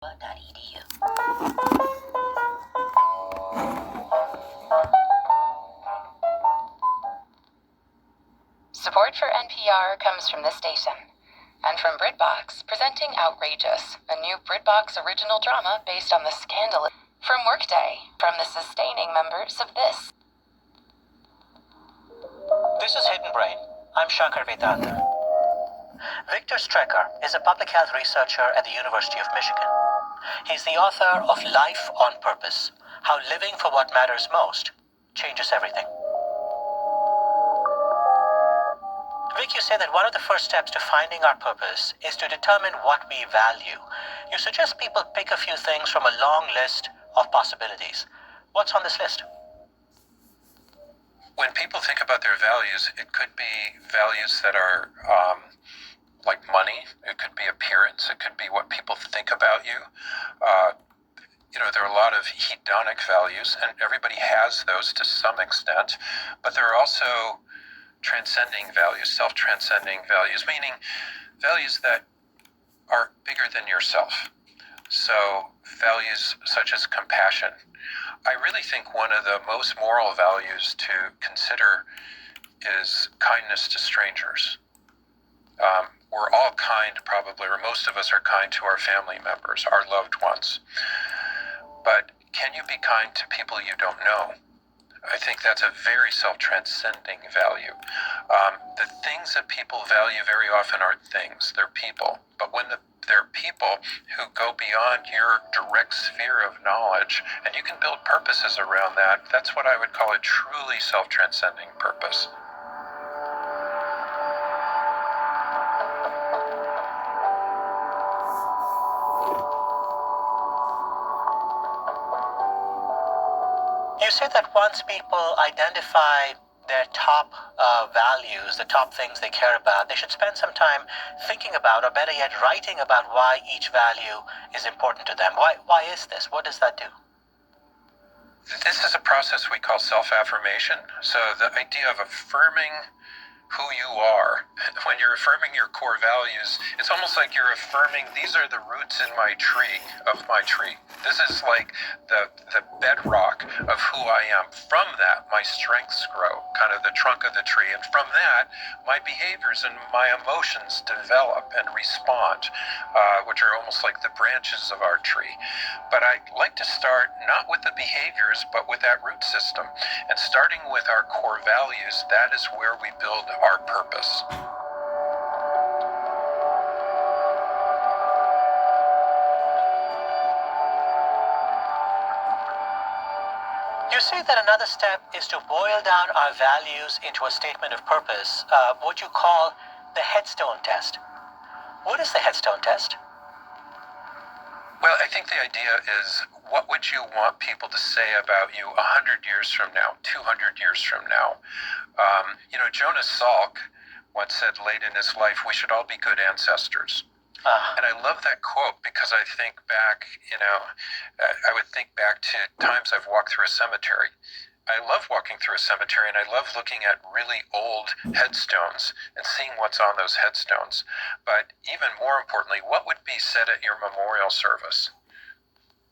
Edu. Support for NPR comes from this station and from BritBox, presenting Outrageous, a new BritBox original drama based on the scandal from Workday, from the sustaining members of this. This is Hidden Brain. I'm Shankar Vedanta. Victor Strecker is a public health researcher at the University of Michigan. He's the author of Life on Purpose: How Living for What Matters Most Changes Everything. Vic, you say that one of the first steps to finding our purpose is to determine what we value. You suggest people pick a few things from a long list of possibilities. What's on this list? When people think about their values, it could be values that are like money. It could be appearance. It could be what people think about you. There are a lot of hedonic values, and everybody has those to some extent. But there are also transcending values, self-transcending values, meaning values that are bigger than yourself. So values such as compassion. I really think one of the most moral values to consider is kindness to strangers. We're all kind, probably, or most of us are kind to our family members, our loved ones. But can you be kind to people you don't know? I think that's a very self-transcending value. The things that people value very often aren't things, they're people. But when they're people who go beyond your direct sphere of knowledge, and you can build purposes around that, that's what I would call a truly self-transcending purpose. You say that once people identify their top values, the top things they care about, they should spend some time thinking about, or better yet, writing about why each value is important to them. Why is this? What does that do? This is a process we call self-affirmation. So the idea of affirming who you are, when you're affirming your core values, it's almost like you're affirming, these are the roots in my tree, of my tree. This is like the bedrock of who I am. From that, my strengths grow, kind of the trunk of the tree. And from that, my behaviors and my emotions develop and respond, which are almost like the branches of our tree. But I like to start not with the behaviors, but with that root system. And starting with our core values, that is where we build our purpose. You say that another step is to boil down our values into a statement of purpose, what you call the headstone test. What is the headstone test? Well, I think the idea is, what would you want people to say about you 100 years from now, 200 years from now? Jonas Salk once said late in his life, we should all be good ancestors. And I love that quote because I think back, I would think back to times I've walked through a cemetery. I love walking through a cemetery, and I love looking at really old headstones and seeing what's on those headstones. But even more importantly, what would be said at your memorial service?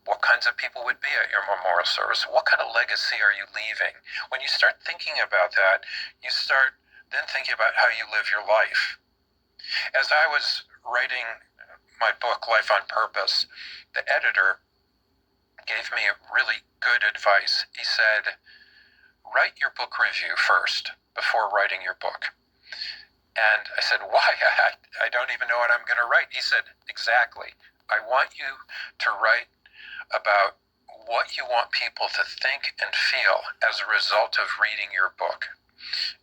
What kinds of people would be at your memorial service? What kind of legacy are you leaving? When you start thinking about that, you start then thinking about how you live your life. As I was writing my book, Life on Purpose, the editor gave me really good advice. He said, write your book review first before writing your book. And I said, why? I don't even know what I'm going to write. He said, exactly. I want you to write about what you want people to think and feel as a result of reading your book.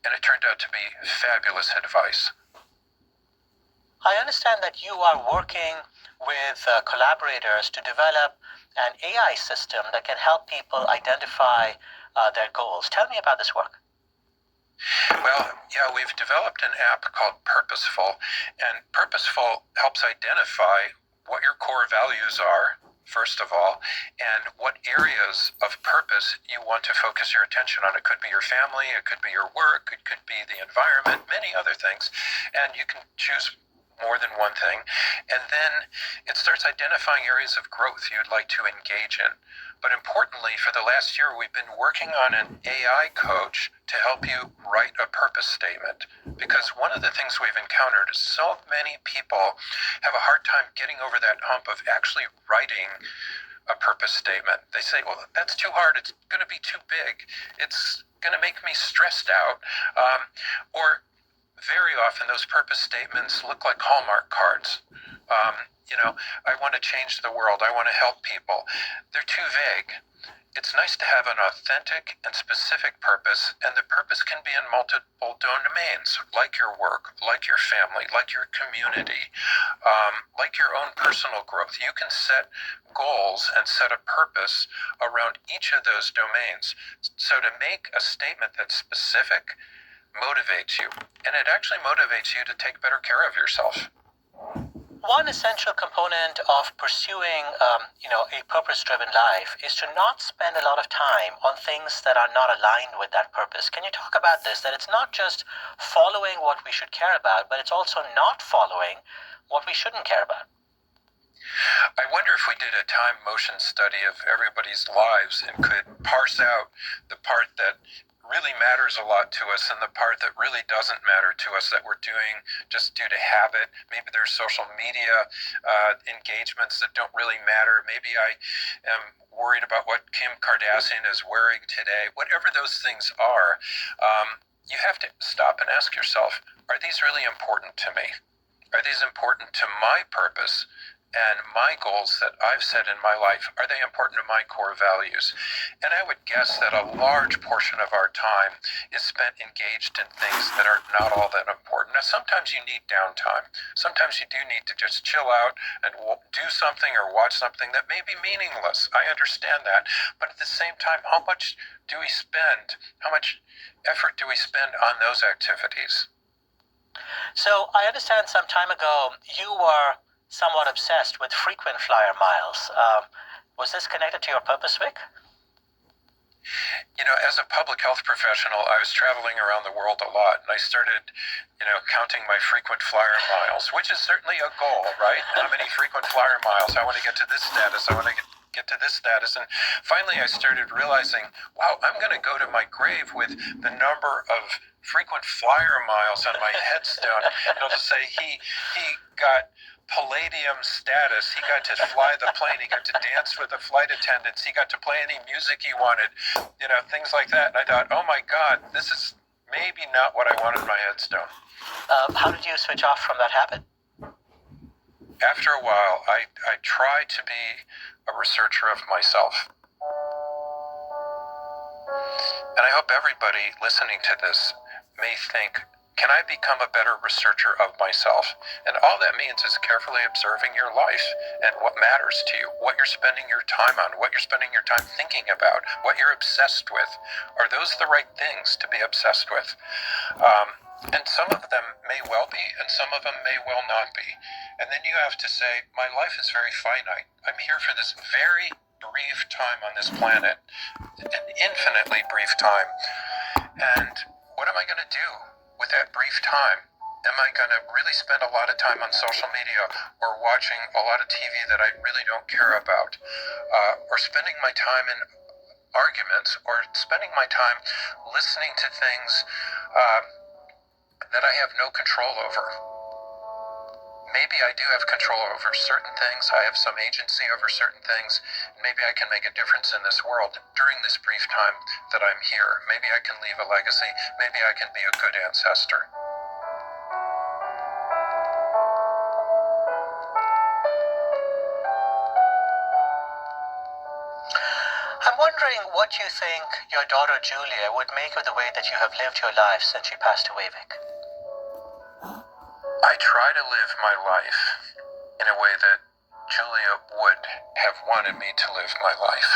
And it turned out to be fabulous advice. I understand that you are working with collaborators to develop an AI system that can help people identify their goals. Tell me about this work. Well, yeah, we've developed an app called Purposeful, and Purposeful helps identify what your core values are, first of all, and what areas of purpose you want to focus your attention on. It could be your family, it could be your work, it could be the environment, many other things. And you can choose more than one thing. And then it starts identifying areas of growth you'd like to engage in. But importantly, for the last year, we've been working on an AI coach to help you write a purpose statement. Because one of the things we've encountered is so many people have a hard time getting over that hump of actually writing a purpose statement. They say, well, that's too hard. It's going to be too big. It's going to make me stressed out. Or very often those purpose statements look like Hallmark cards. I want to change the world. I want to help people. They're too vague. It's nice to have an authentic and specific purpose, and the purpose can be in multiple domains, like your work, like your family, like your community, like your own personal growth. You can set goals and set a purpose around each of those domains. So to make a statement that's specific motivates you, and it actually motivates you to take better care of yourself. One essential component of pursuing, a purpose-driven life is to not spend a lot of time on things that are not aligned with that purpose. Can you talk about this? That it's not just following what we should care about, but it's also not following what we shouldn't care about. I wonder if we did a time motion study of everybody's lives and could parse out the part that really matters a lot to us and the part that really doesn't matter to us that we're doing just due to habit. Maybe there's social media engagements that don't really matter. Maybe I am worried about what Kim Kardashian is wearing today. Whatever those things are, you have to stop and ask yourself, are these really important to me? Are these important to my purpose and my goals that I've set in my life? Are they important to my core values? And I would guess that a large portion of our time is spent engaged in things that are not all that important. Now, sometimes you need downtime. Sometimes you do need to just chill out and do something or watch something that may be meaningless. I understand that. But at the same time, how much do we spend? How much effort do we spend on those activities? So I understand some time ago you were somewhat obsessed with frequent flyer miles. Was this connected to your purpose, Vic? As a public health professional, I was traveling around the world a lot, and I started, counting my frequent flyer miles, which is certainly a goal, right? How many frequent flyer miles? I want to get to this status. I want to get to this status. And finally, I started realizing, wow, I'm going to go to my grave with the number of frequent flyer miles on my headstone. It'll just say he got Palladium status. He got to fly the plane. He got to dance with the flight attendants. He got to play any music he wanted, things like that. And I thought, oh my God, this is maybe not what I wanted on my headstone. How did you switch off from that habit? After a while, I tried to be a researcher of myself. And I hope everybody listening to this may think, can I become a better researcher of myself? And all that means is carefully observing your life and what matters to you, what you're spending your time on, what you're spending your time thinking about, what you're obsessed with. Are those the right things to be obsessed with? And some of them may well be, and some of them may well not be. And then you have to say, my life is very finite. I'm here for this very brief time on this planet, an infinitely brief time. And what am I going to do with that brief time? Am I going to really spend a lot of time on social media or watching a lot of TV that I really don't care about? Or spending my time in arguments, or spending my time listening to things that I have no control over? Maybe I do have control over certain things. I have some agency over certain things. Maybe I can make a difference in this world during this brief time that I'm here. Maybe I can leave a legacy. Maybe I can be a good ancestor. I'm wondering what you think your daughter Julia would make of the way that you have lived your life since she passed away, Vic. I try to live my life in a way that Julia would have wanted me to live my life.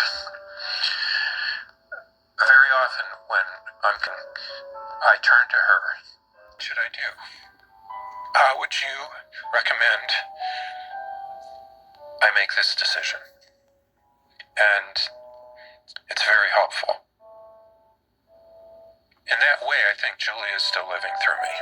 Very often when I turn to her. What should I do? How would you recommend I make this decision? And it's very helpful. In that way, I think Julia is still living through me.